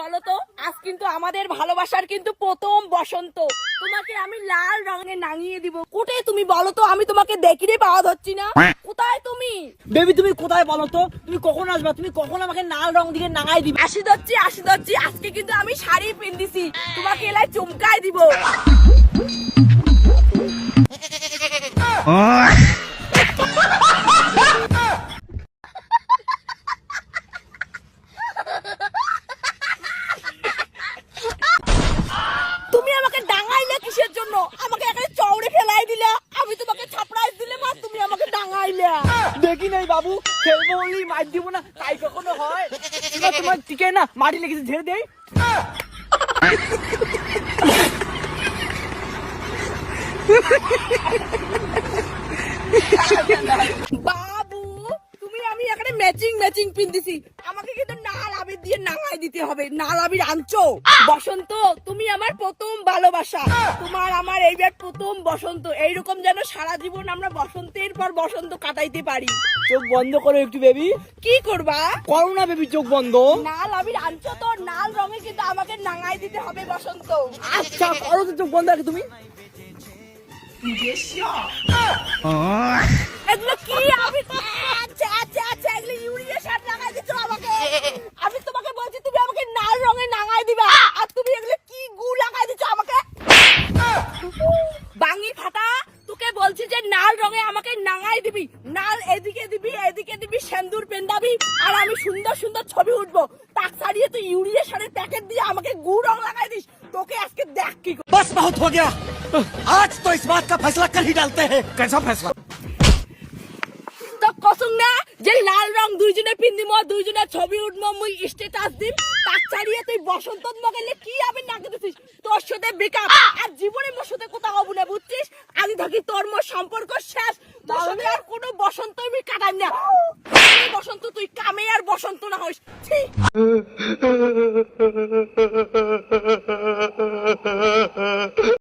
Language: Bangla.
বলো তো, আজ কিন্তু আমাদের ভালোবাসার কিন্তু প্রথম বসন্ত। তোমাকে আমি লাল রঙে নাঙিয়ে দিব। কোথায় তুমি বলো তো? আমি তোমাকে দেখিরে পাওয়া যাচ্ছি না। কোথায় তুমি? বেবি তুমি কোথায় বলো তো? তুমি কখন আসবা? তুমি কখন আমাকে লাল রং দিকে নাঙাই দিবে? আসি দচ্ছি। আজকে কিন্তু আমি শাড়ি পিন্দিছি, তোমাকে এলাই চমকাই দিব। তুমি আমাকে ডাঙাইলে কিসের জন্য? আমাকে এখানে চৌড়ে ফেলাই দিলা, আমি তোমাকে ছাপড়াই দিলে মা, তুমি আমাকে ডাঙাইলা। দেখি নাই বাবু, খেলবো বলি মার দিব না, তাই কখনো হয়? এবার তোমার টিকে না মাটি লেগেছে, ঝেড়ে দেই। বাবু, তুমি আমি এখানে ম্যাচিং পিন্দিছি, আমাকে কিন্তু নাল আবির দিয়ে নাঙাই দিতে হবে। নাল আবির আনছো? বসন্ত, তুমি আমার প্রথম ভালোবাসা, তোমার আমার এইবার প্রথম বসন্ত। এইরকম যেন সারা জীবন আমরা বসন্তের পর বসন্ত কাটাইতে পারি। চোখ বন্ধ করো একটু বেবি। কি করবা? করো না বেবি, চোখ বন্ধ। নাল আবির আনছো তো, নাল রঙে কিন্তু আমাকে নাঙাই দিতে হবে বসন্ত। আচ্ছা করো তো, চোখ বন্ধ রাখো তুমি। এগুলো কি আবির? আচ্ছা, এগুলো ইউরিয়া সার লাগাই দিচ্ছ আমাকে। আমি তোমাকে বলছি তুমি আমাকে নাল রঙে নাঙাই দিবা, আর তুমি এগুলো কি গু লাগাই দিচ্ছ আমাকে। বাঙি ফাটা, তোকে বলছি যে নাল রঙে আমাকে নাঙাই দিবি। নাল এদিকে দিবি, সেন্দুর পেন্দাবি, আর আমি সুন্দর ছবি উঠবো। তাক ছাড়িয়ে তুই ইউরিয়া সারের প্যাকেট দিয়ে আমাকে গু রং লাগাই দিস। তোকে আজকে দেখ কি। बस बहुत हो गया। आज तो इस बात का फैसला कल ही डालते हैं। कैसा फैसला? তো কসম না যে লাল রং দুইজনে পিন্দিম, দুইজনে ছবি উঠবো, মুই স্ট্যাটাস দিম। তাক ছাড়িয়ে তুই বসন্ত মগেলে কি আমি নাকি দিছিস? তোর সাথে বেকআপ, আর জীবনে মোর সাথে কোথাও হবো না, বুঝছিস? আজ থাকি তোর মোর সম্পর্ক শেষ। তোর সাথে আর কোনো বসন্ত আমি কাটাই না। বসন্ত তুই কামে আর বসন্ত না হইস। ছি।